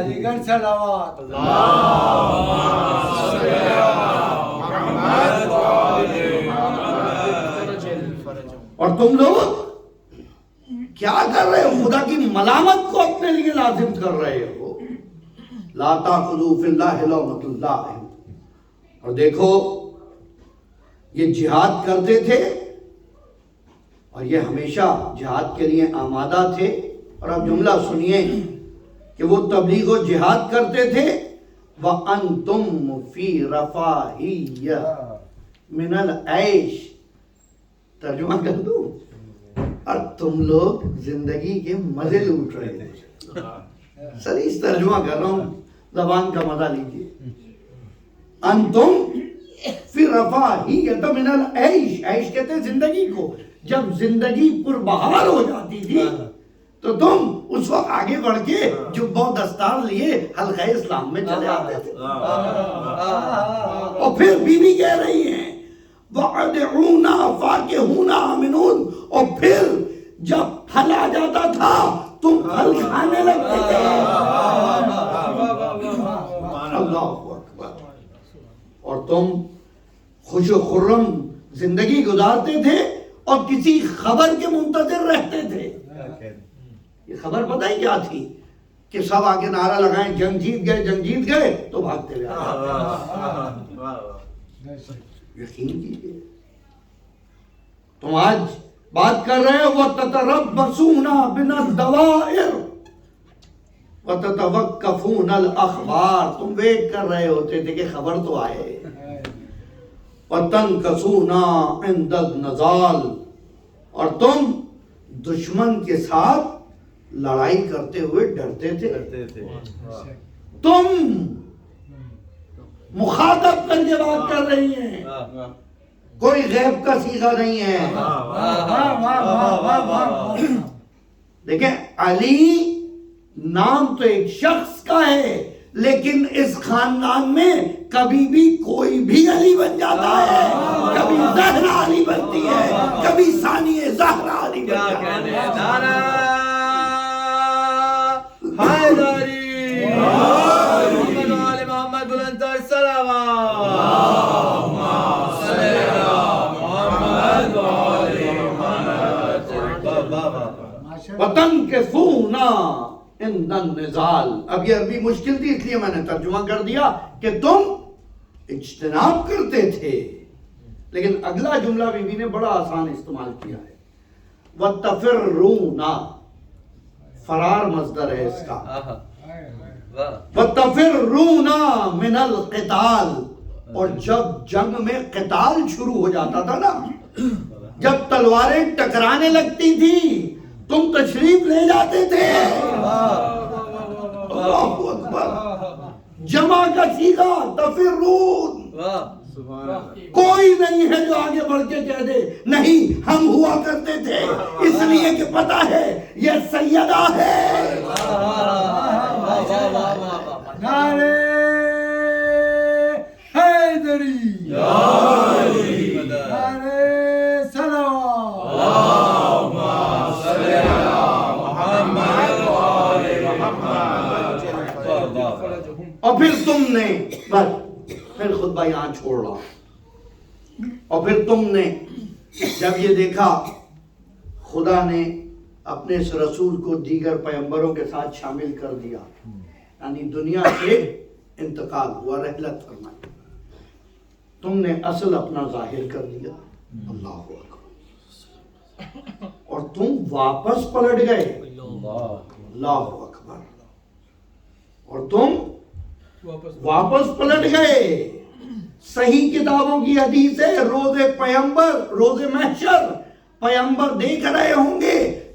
دیگر صلوات. اور تم لوگ کیا کر رہے ہو؟ خدا کی ملامت کو اپنے لیے لازم کر رہے ہو. لا تأخذوا فی اللہ لومۃ لائم. اور دیکھو یہ جہاد کرتے تھے اور یہ ہمیشہ جہاد کے لیے آمادہ تھے. اور اب جملہ سنیے کہ وہ تبلیغ و جہاد کرتے تھے. وَأَنْتُمْ فِي رَفَاهِيَّةٍ مِنَ الْعَيْشِ. ترجمہ کر دوں؟ اور تم لوگ زندگی کے مزے لوٹ رہے تھے. سر اس ترجمہ کر رہا ہوں، زبان کا مزہ لیجئے. انتم فی رفاہیۃ من العیش. عیش کہتے ہیں زندگی کو. جب زندگی پربہار ہو جاتی تھی تو تم اس وقت آگے بڑھ کے جبہ و دستار لیے حلقہ اسلام میں چلے آتے تھے. اور پھر بیوی کہہ رہی ہیں وَعَدْعُونَا فَاكِهُونَ آمِنُونَ. اور پھر جب پھل آ جاتا تھا تم پھل کھانے لگتے تھے. اللہ اکبر. اور تم خوش و خرم زندگی گزارتے تھے اور کسی خبر کے منتظر رہتے تھے. یہ خبر پتہ ہی کیا تھی کہ سب آگے نعرہ لگائیں جنگ جیت گئے جنگ جیت گئے تو بھاگتے ہوئے. یقین کیجیے تم آج بات کر رہے ہو وَتَتَرَبَّصُونَ بِنَا الدَّوَائِرِ وَتَتَوَقَّفُونَ الْأَخْبَارِ. تم ویٹ کر رہے ہوتے تھے کہ خبر تو آئے. وَتَنْكَسُونَ عِنْدَ النَّضَالِ. اور تم دشمن کے ساتھ لڑائی کرتے ہوئے ڈرتے تھے. تم مخاطب کر کے بات کر رہی ہیں، کوئی غیب کا صیغہ نہیں ہے. دیکھیں علی نام تو ایک شخص کا ہے لیکن اس خاندان میں کبھی بھی کوئی بھی علی بن جاتا ہے. کبھی زہرا علی بنتی ہے، کبھی ثانی زہرا علی بن جاتی ہے. حیدری محمد علی محمد بلندتر صلوات. وَتَنْكِثُونَ عِنْدَ النِّضَالِ. اب یہ عربی مشکل تھی اس لیے میں نے ترجمہ کر دیا کہ تم اجتناب کرتے تھے. لیکن اگلا جملہ بیوی نے بڑا آسان استعمال کیا ہے. وَتَفِرُّونَ. فرار مصدر ہے اس کا. وَتَفِرُّونَ مِنَ الْقِتَالِ. اور جب جنگ میں قتال شروع ہو جاتا تھا نا، جب تلواریں ٹکرانے لگتی تھی تم تشریف لے جاتے تھے. اللہ اکبر. جمع کا صیغہ تفرون. کوئی نہیں ہے جو آگے بڑھ کے کہہ دے نہیں ہم ہوا کرتے تھے اس لیے کہ پتا ہے یہ سیدہ ہے. نعرے حیدری، نعرے صلوات. اور پھر تم نے بس پھر خطبہ یہاں چھوڑ رہا. اور پھر تم نے جب یہ دیکھا خدا نے اپنے اس رسول کو دیگر پیغمبروں کے ساتھ شامل کر دیا، یعنی دنیا سے انتقال ہوا، رحلت فرمائی، تم نے اصل اپنا ظاہر کر دیا. اللہ اکبر. اور تم واپس پلٹ گئے. اللہ اکبر. اور تم واپس پلٹ گئے. صحیح کتابوں کی حدیث ہے روز پیغمبر، روز محشر پیغمبر دیکھ رہے ہوں گے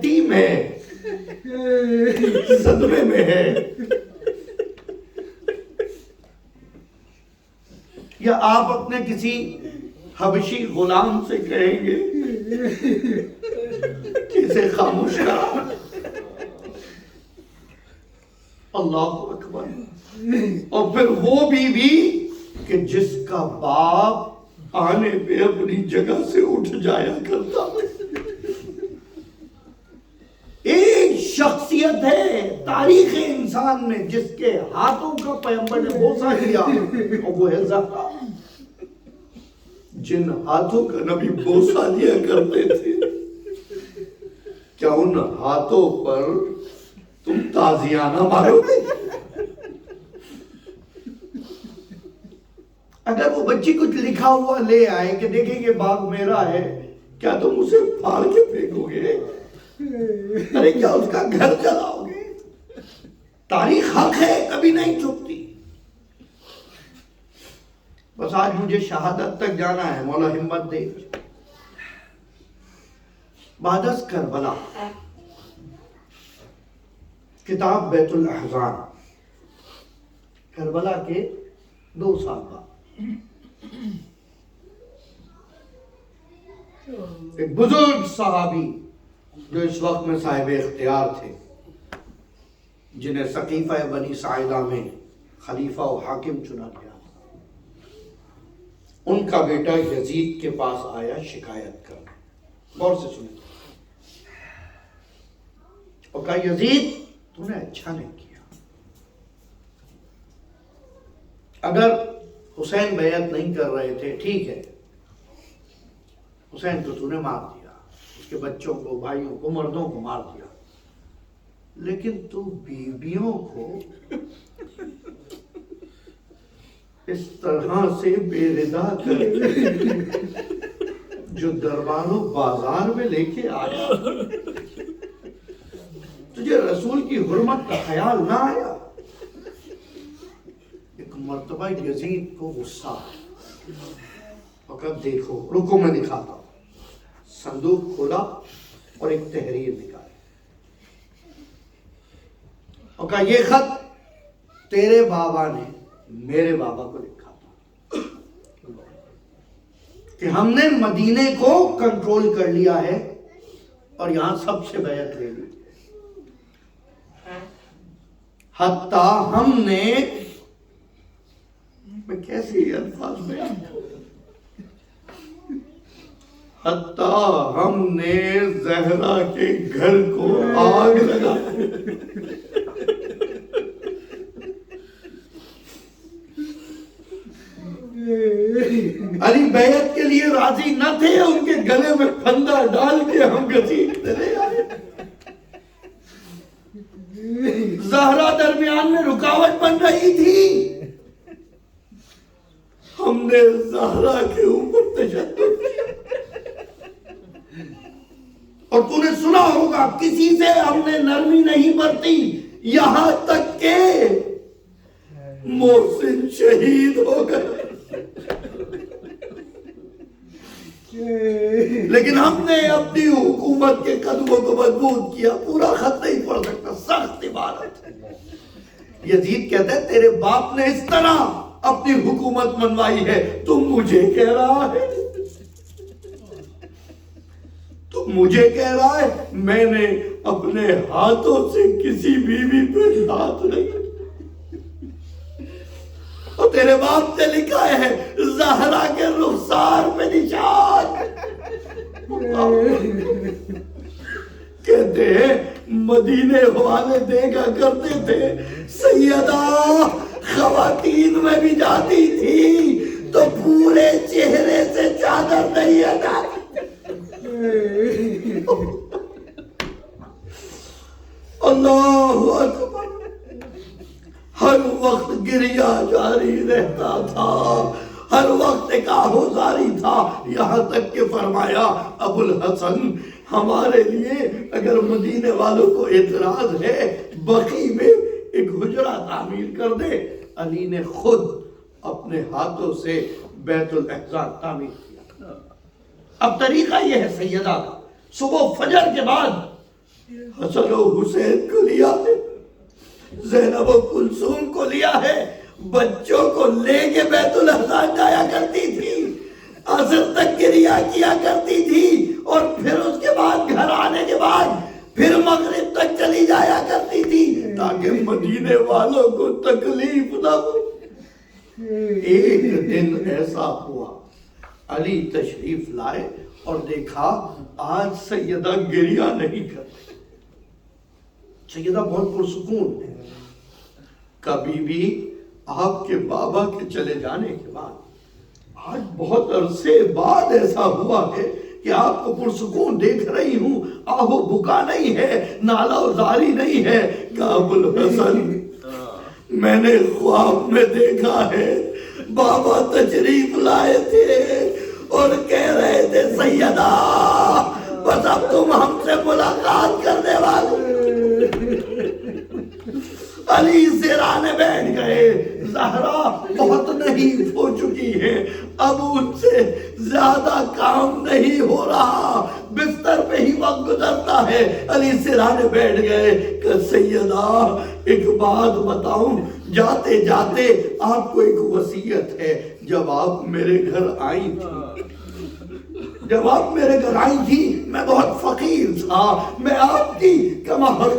یتیم ہے, صدمے میں ہے. یا آپ اپنے کسی حبشی غلام سے کہیں گے کہ اسے خاموش کرا. اللہ اکبر. اور پھر وہ بیوی کہ جس کا باپ آنے پہ اپنی جگہ سے اٹھ جایا کرتا. ایک شخصیت ہے تاریخ انسان میں جس کے ہاتھوں کا پیغمبر نے بوسہ لیا, اور وہ ہے زہرا. جن ہاتھوں کا نبی بوسہ لیا کرتے تھے, کیا ان ہاتھوں پر تم تازیانہ مارو گے؟ اگر وہ بچی کچھ لکھا ہوا لے آئے کہ دیکھیں گے باغ میرا ہے, کیا تم اسے پھاڑ کے پھینکو گے؟ ارے کیا اس کا گھر جلاؤ گے؟ تاریخ حق ہے, کبھی نہیں چھپتی. بس آج مجھے شہادت تک جانا ہے, مولا ہمت دے. بعد از کربلا, کتاب بیت الاحزان, کربلا کے 2 سال بعد ایک بزرگ صحابی جو اس وقت میں صاحب اختیار تھے, جنہیں سقیفہ بنی ساعدہ میں خلیفہ و حاکم چنا گیا, ان کا بیٹا یزید کے پاس آیا شکایت کرنے. غور سے سنیں. اور کہا یزید تم نے اچھا نہیں کیا. اگر حسین بیعت نہیں کر رہے تھے ٹھیک ہے, حسین کو تو نے مار دیا, اس کے بچوں کو, بھائیوں کو, مردوں کو مار دیا, لیکن تو بیویوں کو اس طرح سے بے ردا کر جو دربار و بازار میں لے کے آیا, تجھے رسول کی حرمت کا خیال نہ آیا؟ ایک مرتبہ یزید کو غصہ, فقط دیکھو, رکو میں دکھاتا ہوں. صندوق کھولا اور ایک تحریر نکالی اور کہا یہ خط تیرے بابا نے میرے بابا کو لکھا تھا کہ ہم نے مدینے کو کنٹرول کر لیا ہے اور یہاں سب سے بیعت لے لی, حتیٰ ہم نے, میں کیسے یہ الفاظ میں حتیٰ ہم نے زہرا کے گھر کو آگ لگا. علی بیعت کے لیے راضی نہ تھے, ان کے گلے میں پھندا ڈال کے ہم گھسیٹتے لے آئے. زہرا درمیان میں رکاوٹ بن رہی تھی, ہم نے زہرا کے اوپر تشدد کیا. اور تو نے سنا ہوگا کسی سے ہم نے نرمی نہیں برتی, یہاں تک کہ محسن شہید ہو گئے. لیکن ہم نے اپنی حکومت کے قدموں کو مضبوط کیا. پورا خط نہیں پڑھ سکتا, سخت عبارت. یزید کہتا ہے تیرے باپ نے اس طرح اپنی حکومت منوائی ہے, تم مجھے کہہ رہا ہے, تم مجھے کہہ رہا ہے میں نے اپنے ہاتھوں سے کسی بیوی پہ ہاتھ نہیں. اور تیرے باپ نے لکھا ہے زہرا کے رخسار پہ نشان. کہتے ہیں مدینے والے دیکھا کرتے تھے, سیدہ خواتین میں بھی جاتی تھی تو پورے چہرے سے چادر نہیں ہٹاتی. اللہ اکبر. ہر وقت گریا جاری رہتا تھا, ہر وقت ایک آہوزاری تھا, یہاں تک کہ فرمایا ابو الحسن ہمارے لیے اگر مدینے والوں کو اعتراض ہے بقی میں ایک حجرہ تعمیر کر دے. علی نے خود اپنے ہاتھوں سے بیت الاحزان تعمیر کیا. اب طریقہ یہ ہے سیدہ کا, صبح فجر کے بعد حسن و حسین کو لیا ہے، زینب و کلثوم کو لیا ہے، بچوں کو لے کے بیت الحسن جایا کرتی تھی، عصر تک کریا کیا کرتی تھی، اور پھر اس کے بعد گھر آنے کے بعد پھر مغرب تک چلی جایا کرتی تھی تاکہ مدینے والوں کو تکلیف نہ ہو۔ ایک دن ایسا ہوا، علی تشریف لائے اور دیکھا آج سیدہ گریہ نہیں کرتے، سیدہ بہت پرسکون ہے۔ کبھی بھی آپ کے بابا کے چلے جانے کے بعد آج بہت عرصے بعد ایسا ہوا ہے کہ آپ کو پرسکون دیکھ رہی ہوں، آہو بکا نہیں ہے، نالہ و زاری نہیں ہے۔ کہا ابو الحسن میں نے خواب میں دیکھا ہے بابا تشریف لائے تھے اور کہہ رہے تھے سیدہ بس اب تم ہم سے ملاقات کرنے والے۔ علی سرانے بیٹھ گئے، زہرا بہت نہیں ہو چکی ہے، اب ان سے زیادہ کام نہیں ہو رہا، بستر پہ ہی وقت گزرتا ہے۔ علی سرانے بیٹھ گئے کہ سیدہ ایک بات بتاؤں، جاتے جاتے آپ کو ایک وصیت ہے۔ جب آپ میرے گھر آئی تھی میں بہت فقیر تھا، میں آپ کی کما حق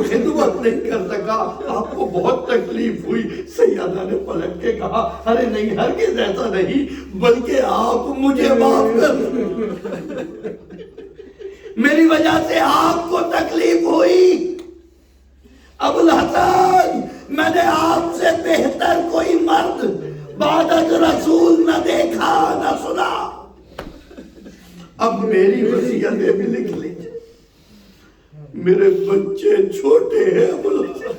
خدمت نہیں کر سکا، آپ کو بہت تکلیف ہوئی۔ سیدہ نے پلٹ کے کہا ارے نہیں، ہرگز ایسا نہیں، بلکہ آپ مجھے معاف کر دیں، میری وجہ سے آپ کو تکلیف ہوئی۔ ابو الحسن میں نے آپ سے بہتر کوئی مرد بعد از رسول نہ دیکھا نہ سنا، اب میری وصیتیں بھی لکھ لیجئے، میرے بچے چھوٹے ہیں ابو الحسن،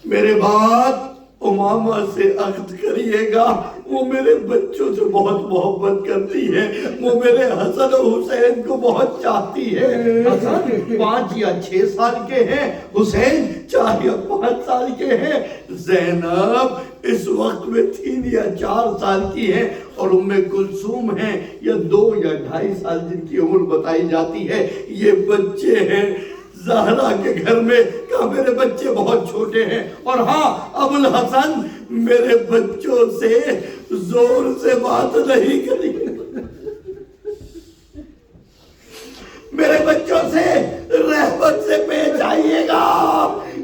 میرے بعد امامہ سے عقد کریے گا، وہ میرے بچوں سے بہت محبت کرتی ہے، وہ میرے حسن و حسین کو بہت چاہتی ہے۔ حسن 5 یا 6 سال کے ہیں، حسین 4 یا 5 سال کے ہیں، زینب اس وقت میں 3 یا 4 سال کی ہے، اور ام کلثوم ہیں یا 2 یا 2.5 سال جن کی عمر بتائی جاتی ہے۔ یہ بچے ہیں زہرا کے گھر میں، کہا میرے بچے بہت چھوٹے ہیں، اور ہاں ابو الحسن میرے بچوں سے زور سے بات نہیں کری، میرے بچوں سے رحمت سے پیش آئیے گا،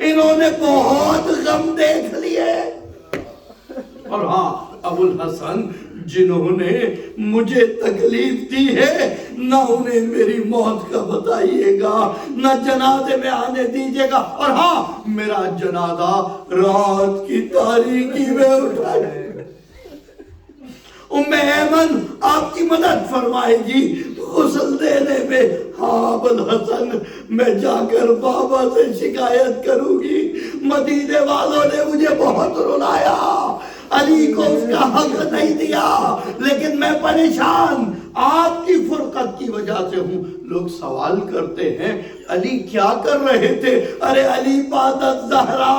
انہوں نے بہت غم دیکھ لیے۔ اور ہاں ابو الحسن جنہوں نے مجھے تکلیف دی ہے نہ انہیں میری موت کا بتائیے گا، نہ جنازے میں آنے دیجیے گا، اور ہاں میرا جنازہ رات کی تاریکی میں اٹھائے۔ ام ایمن آپ کی مدد فرمائے گی غسل دینے میں۔ ہاں ابو الحسن میں جا کر بابا سے شکایت کروں گی، مدینے والوں نے مجھے بہت رلایا، علی کو اس کا حق نہیں دیا، لیکن میں پریشان آپ کی فرقت کی وجہ سے ہوں۔ لوگ سوال کرتے ہیں علی کیا کر رہے تھے؟ ارے علی بعد الزہرا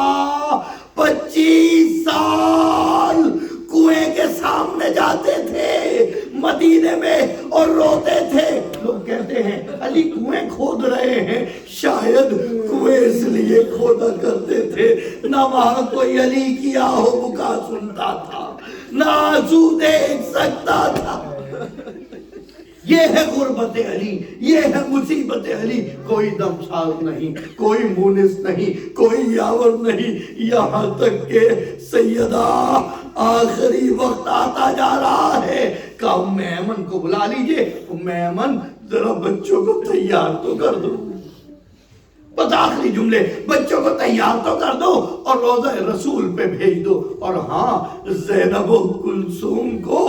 25 سال کنویں کے سامنے جاتے تھے مدینے میں اور روتے تھے۔ لوگ کہتے ہیں علی کنویں کھود رہے ہیں، شاید کنویں اس لیے کھودا کرتے تھے نہ وہاں کوئی علی کی آہو بکا سنتا تھا، نہ آنسو دیکھ سکتا تھا۔ یہ ہے غربت علی، یہ ہے مصیبت علی، کوئی دمساز نہیں، کوئی مونس نہیں، کوئی یاور نہیں، یہاں تک کہ سیدہ آخری وقت آتا جا رہا ہے کہ ام ایمن کو بلا لیجئے، ام ایمن ذرا بچوں کو تیار تو کر دو، بس آخری جملے، بچوں کو تیار تو کر دو اور روضہ رسول پہ بھیج دو، اور ہاں زینب و کلثوم کو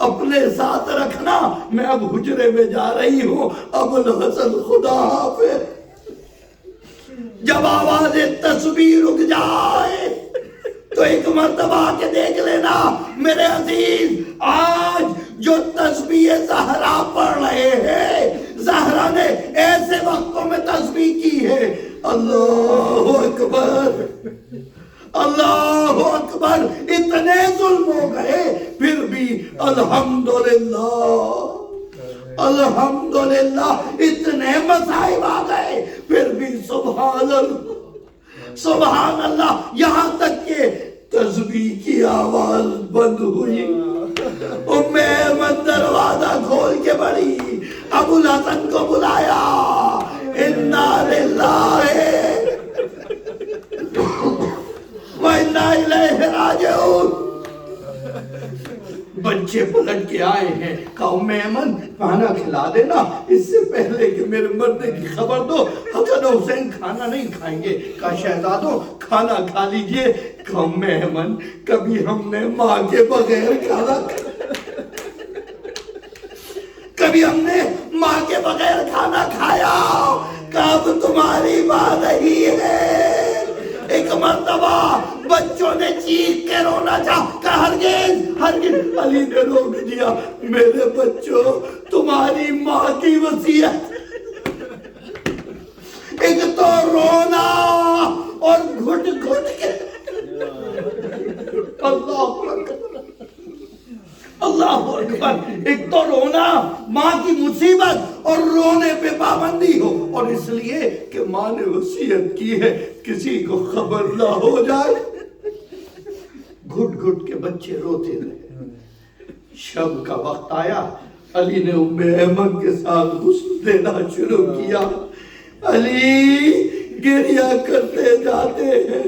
اپنے ساتھ رکھنا، میں اب حجرے میں جا رہی ہوں، ابو الحسن خدا حافظ۔ جب آواز تسبیح رک جائے تو ایک مرتبہ کے دیکھ لینا میرے عزیز، آج جو تسبیح زہرا پڑھ رہے ہیں، زہرا نے ایسے وقتوں میں تسبیح کی ہے، اللہ اکبر اللہ اکبر، اتنے ظلم ہو گئے پھر بھی الحمدللہ الحمدللہ اتنے مصائب آ گئے پھر بھی سبحان اللہ سبحان اللہ، یہاں تک کہ تسبیح کی آواز بند ہوئی۔ ام ایمن دروازہ کھول کے بڑی، ابو الحسن کو بلایا، انا للہ و انا الیہ راجعون۔ بچے پلٹ کے آئے ہیں، کہا ام ایمن کھانا کھلا دینا اس سے پہلے کہ میرے مرنے کی خبر دو، حسن و حسین کھانا نہیں کھائیں گے۔ کہا شہزادوں کھانا کھا لیجئے۔ کہا ام ایمن کبھی ہم نے ماں کے بغیر کھانا کبھی ہم نے ماں کے بغیر کھانا کھایا؟ کب تمہاری ماں نہیں ہے؟ ایک مرتبہ بچوں نے چیخ کے رونا چاہا، کہا ہرگز ہرگز۔ علی نے روک دیا، میرے بچوں تمہاری ماں کی وصیت ایک تو رونا اور گھٹ گھٹ کے اللہ اکبر اللہ اکبر، ایک تو رونا ماں کی مصیبت اور رونے پہ پابندی ہو، اور اس لیے کہ ماں نے وصیت کی ہے کسی کو خبر نہ ہو جائے۔ گھٹ گھٹ کے بچے روتے رہے۔ شب کا وقت آیا، علی نے ام ایمن کے ساتھ غسل دینا شروع کیا۔ علی گریہ کرتے جاتے ہیں،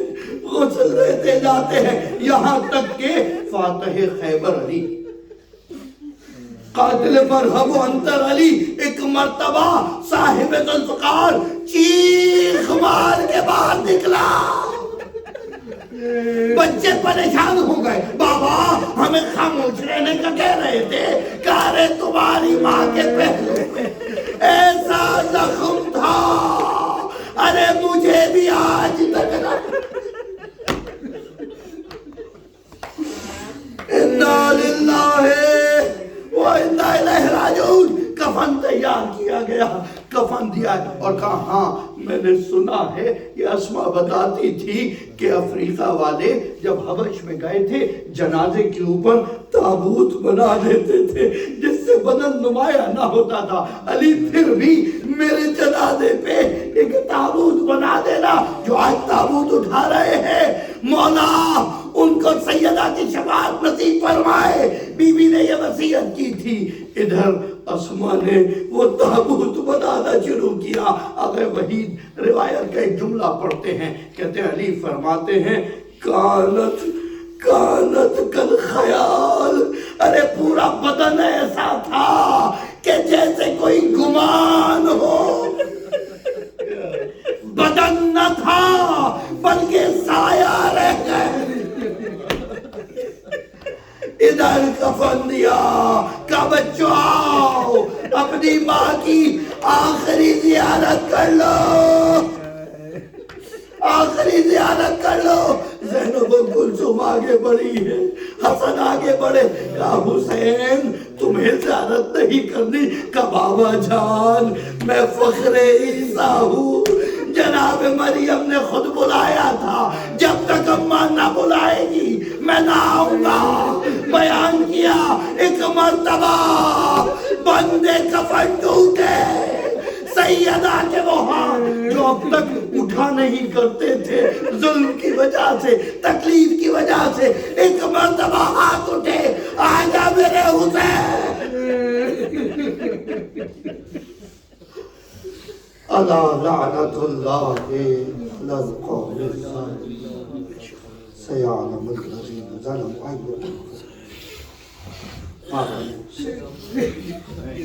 غسل دیتے جاتے ہیں، یہاں تک کہ فاتح خیبر علی، قاتل مرحب و انتر علی ایک مرتبہ صاحب ذوالفقار چیخ مار کے باہر نکلا۔ بچے پریشان ہو گئے، بابا ہمیں خاموش رہنے کا کہہ رہے تھے، کہا رہے تمہاری ماں کے پہلو میں ایسا زخم تھا، ارے مجھے بھی آج تک نہ۔ انا للہ وَإِنَّا إِلَيْهِ رَاجِعُونَ۔ کفن تیار کیا گیا، کفن دیا اور کہا ہاں میں نے سنا ہے، یہ اسماء بتاتی تھی کہ افریقہ والے جب حبش میں گئے تھے جنازے کے اوپر تابوت بنا دیتے تھے جس سے بدن نمایاں نہ ہوتا تھا۔ علی پھر بھی میرے جنازے پہ ایک تابوت بنا دینا۔ جو آج تابوت اٹھا رہے ہیں مولا ان کو سیدہ کی شفاعت نصیب فرمائے۔ بی بی نے یہ وصیت کی تھی۔ ادھر اسماء نے وہ تابوت بنانا شروع کیا۔ اگر وحید روایت کا ایک جملہ پڑھتے ہیں، کہتے ہیں علی فرماتے ہیں کانت کل خیال، ارے پورا بدن ایسا تھا کہ جیسے کوئی گمان ہو، بدن نہ تھا بلکہ سایہ رہ گئے۔ ادھر کفن دیا، کہا بچوں آؤ اپنی ماں کی آخری زیارت کر لو، آخری زیارت کر لو۔ زینب کلثوم آگے بڑھی ہے، حسن آگے بڑھے، کہا حسین تمہیں زیارت نہیں کرنی؟ کہا بابا جان میں فخر عیسیٰ ہوں، جناب مریم نے خود بلایا تھا، جب تک اماں نہ بلائے گی میں نہ آؤں گا۔ بیان کیا ایک مرتبہ بندے کفن ٹوٹے، سیدہ کے وہ ہاتھ جو اب تک اٹھا نہیں کرتے تھے ظلم کی وجہ سے، تکلیف کی وجہ سے، ایک مرتبہ ہاتھ اٹھے، آجا میرے حسین۔ الا لعنت اللہ علی القوم الظالمین سیعلم الذین ظلموا أی